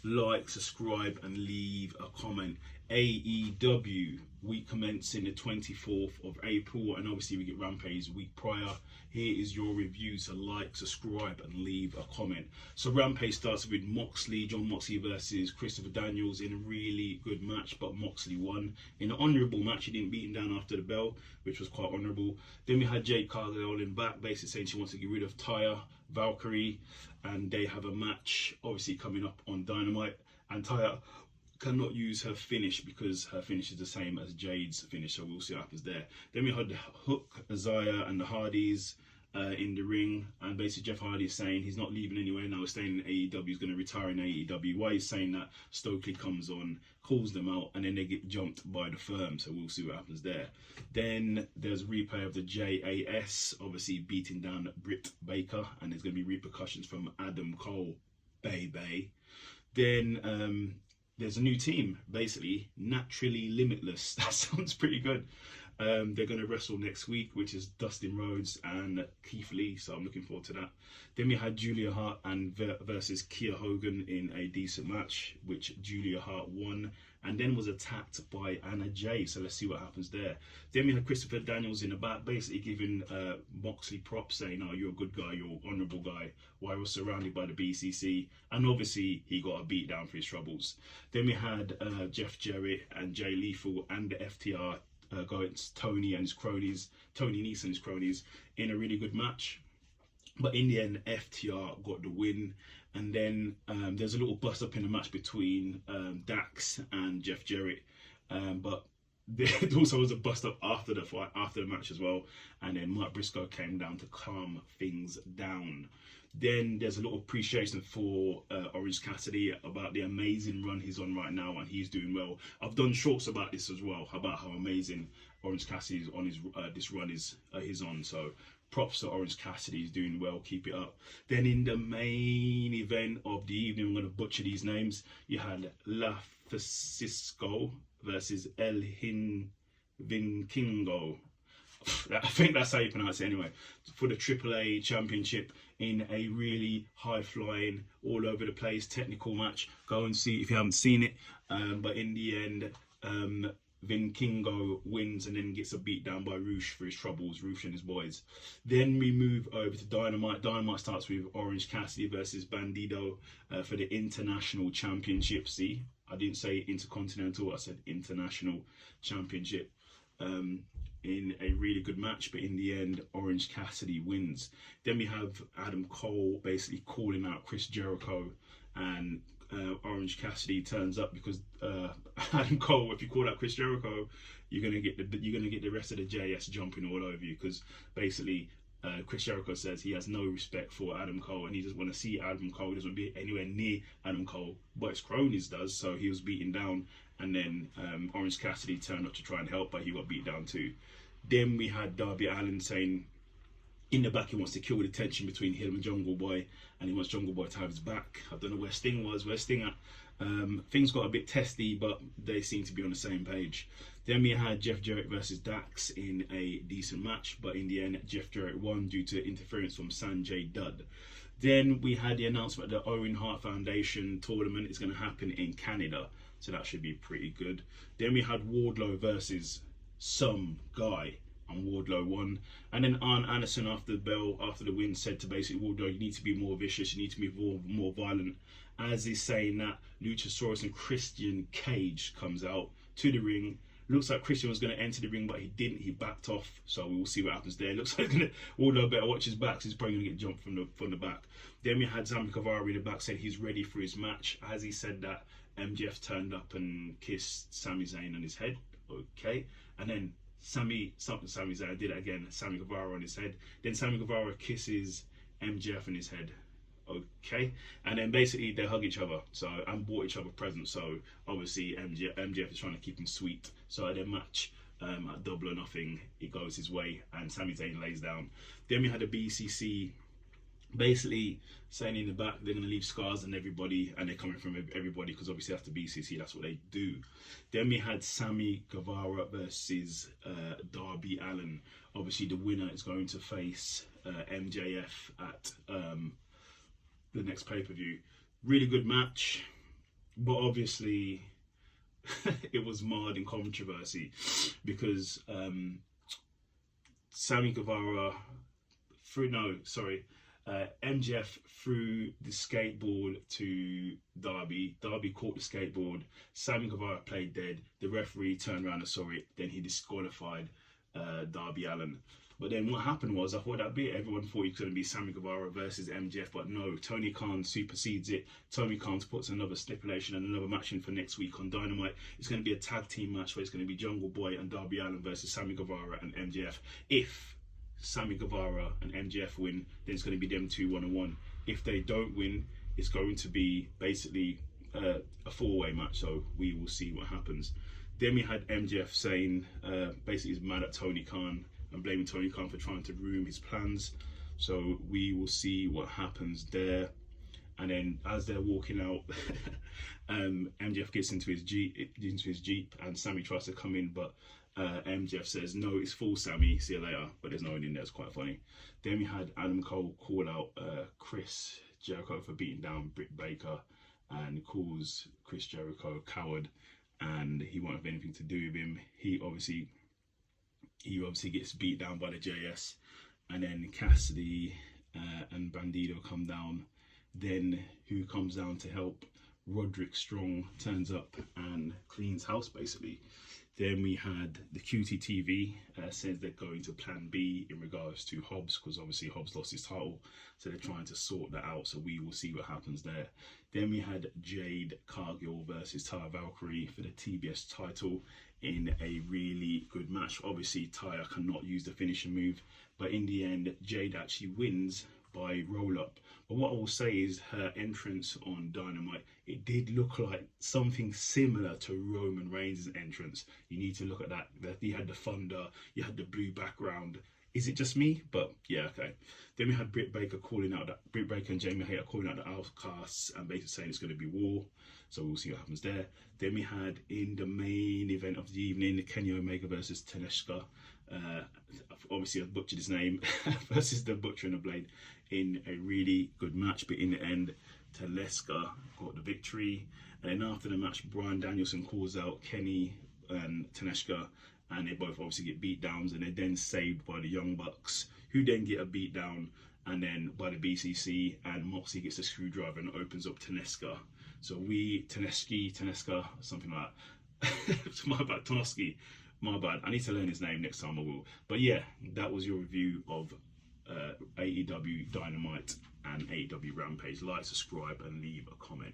like, subscribe, and leave a comment. AEW week commencing the 24th of April, and obviously we get Rampage week prior. Here is your review, so like, subscribe, and leave a comment. So Rampage starts with John Moxley versus Christopher Daniels in a really good match, but Moxley won in an honourable match. He didn't beat him down after the bell, which was quite honourable. Then we had Jade Cargill in back, basically saying she wants to get rid of Taya Valkyrie, and they have a match obviously coming up on Dynamite, and Taya cannot use her finish because her finish is the same as Jade's finish, so we'll see what happens there. Then we had the Hook, Isaiah, and the Hardys in the ring, and basically Jeff Hardy is saying he's not leaving anywhere now, he's staying in AEW, he's going to retire in AEW. Why he's saying that, Stokely comes on, calls them out, and then they get jumped by the firm, so we'll see what happens there. Then there's a replay of the JAS, obviously beating down Britt Baker, and there's going to be repercussions from Adam Cole, baby. Then there's a new team, basically, Naturally Limitless. That sounds pretty good. They're going to wrestle next week, which is Dustin Rhodes and Keith Lee, so I'm looking forward to that. Then we had Julia Hart versus Kia Hogan in a decent match, which Julia Hart won, and then was attacked by Anna Jay, so let's see what happens there. Then we had Christopher Daniels in the back, basically giving Moxley props, saying, oh, you're a good guy, you're an honourable guy, while he was surrounded by the BCC, and obviously he got a beat down for his troubles. Then we had Jeff Jarrett and Jay Lethal and the FTR going Tony and his cronies, Tony Nese and his cronies, in a really good match. But in the end, FTR got the win. And then there's a little bust up in the match between Dax and Jeff Jarrett. But there also was a bust up after the fight, after the match as well. And then Mark Briscoe came down to calm things down. Then there's a little appreciation for Orange Cassidy about the amazing run he's on right now, and he's doing well. I've done shorts about this as well, about how amazing Orange Cassidy is on his this run is he's on. So props to Orange Cassidy, he's doing well, keep it up. Then in the main event of the evening, I'm going to butcher these names. You had La Francisco versus El Vinkingo. I think that's how you pronounce it anyway, for the AAA championship in a really high-flying, all over the place technical match. Go and see if you haven't seen it. But in the end, Vinkingo wins and then gets a beat down by Roosh for his troubles, Roosh and his boys. Then we move over to Dynamite. Dynamite starts with Orange Cassidy versus Bandido for the International Championship. See, I didn't say Intercontinental, I said International Championship. In a really good match, but in the end, Orange Cassidy wins. Then we have Adam Cole basically calling out Chris Jericho, and Orange Cassidy turns up because Adam Cole, if you call out Chris Jericho, you're gonna get the rest of the JS jumping all over you, because basically Chris Jericho says he has no respect for Adam Cole, and he doesn't want to see Adam Cole. He doesn't want to be anywhere near Adam Cole, but his cronies does. So he was beaten down, and then Orange Cassidy turned up to try and help, but he got beat down too. Then we had Darby Allin saying in the back he wants to kill the tension between him and Jungle Boy, and he wants Jungle Boy to have his back. I don't know where Sting was, where's Sting at? Things got a bit testy, but they seem to be on the same page. Then we had Jeff Jarrett versus Dax in a decent match, but in the end Jeff Jarrett won due to interference from Sanjay Dutt. Then we had the announcement that the Owen Hart Foundation tournament is going to happen in Canada, so that should be pretty good. Then we had Wardlow versus some guy, and Wardlow won. And then Arn Anderson, after the win, said to basically Wardlow, you need to be more vicious, you need to be more violent. As he's saying that, Luchasaurus and Christian Cage comes out to the ring. Looks like Christian was going to enter the ring, but he didn't. He backed off, so we will see what happens there. Looks like Wardlow better watch his back, so he's probably going to get jumped from the back. Then we had Sammy Guevara in the back, said he's ready for his match. As he said that, MJF turned up and kissed Sami Zayn on his head. Okay, and then Sami Zayn did it again, Sammy Guevara on his head. Then Sammy Guevara kisses MJF on his head. Okay, and then basically they hug each other, so and bought each other presents. So obviously MJF is trying to keep him sweet. So at their match at Double or Nothing, it goes his way, and Sami Zayn lays down. Then we had a BCC basically saying in the back they're going to leave scars on everybody, and they're coming from everybody because obviously after BCC that's what they do. Then we had Sammy Guevara versus Darby Allin. Obviously the winner is going to face MJF at the next pay-per-view. Really good match. but obviously it was marred in controversy because Sammy Guevara MJF threw the skateboard to Darby. Darby caught the skateboard. Sammy Guevara played dead. The referee turned around and saw it. Then he disqualified Darby Allin. But then what happened was, I thought that'd be it. Everyone thought it was going to be Sammy Guevara versus MJF, but no, Tony Khan supersedes it. Tony Khan puts another stipulation and another match in for next week on Dynamite. It's going to be a tag team match where it's going to be Jungle Boy and Darby Allin versus Sammy Guevara and MJF. If Sammy Guevara and MJF win, then it's going to be them two 1-on-1. If they don't win, it's going to be basically a four-way match, so we will see what happens. Then we had MJF saying basically he's mad at Tony Khan and blaming Tony Khan for trying to ruin his plans. So we will see what happens there. And then as they're walking out, MJF gets into his Jeep, and Sammy tries to come in, but MJF says, no, it's full, Sammy, see you later. But there's no one in there. It's quite funny. Then we had Adam Cole call out Chris Jericho for beating down Britt Baker and calls Chris Jericho a coward, and he won't have anything to do with him. He obviously gets beat down by the JS, and then Cassidy and Bandido come down. Then who comes down to help? Roderick Strong turns up and cleans house, basically. Then we had the QTTV says they're going to plan B in regards to Hobbs, because obviously Hobbs lost his title, so they're trying to sort that out, so we will see what happens there. Then we had Jade Cargill versus Taya Valkyrie for the TBS title in a really good match. Obviously Taya cannot use the finishing move, but in the end Jade actually wins by roll up. But what I will say is her entrance on Dynamite, it did look like something similar to Roman Reigns' entrance. You need to look at that. You had the thunder, you had the blue background. Is it just me? But yeah, okay. Then we had Britt Baker and Jamie Hayter calling out the Outcasts and basically saying it's going to be war. So we'll see what happens there. Then we had in the main event of the evening, Kenny Omega versus Taneshka. Obviously I've butchered his name versus the Butcher and the Blade in a really good match, but in the end Taneshka got the victory. And then after the match, Bryan Danielson calls out Kenny and Taneshka, and they both obviously get beat downs, and they're then saved by the Young Bucks, who then get a beat down, and then by the BCC, and Moxley gets a screwdriver and opens up Taneshka. So Taneshka, something like that. My bad, Tonoski. My bad. I need to learn his name next time, I will. But yeah, that was your review of AEW Dynamite and AEW Rampage. Like, subscribe, and leave a comment.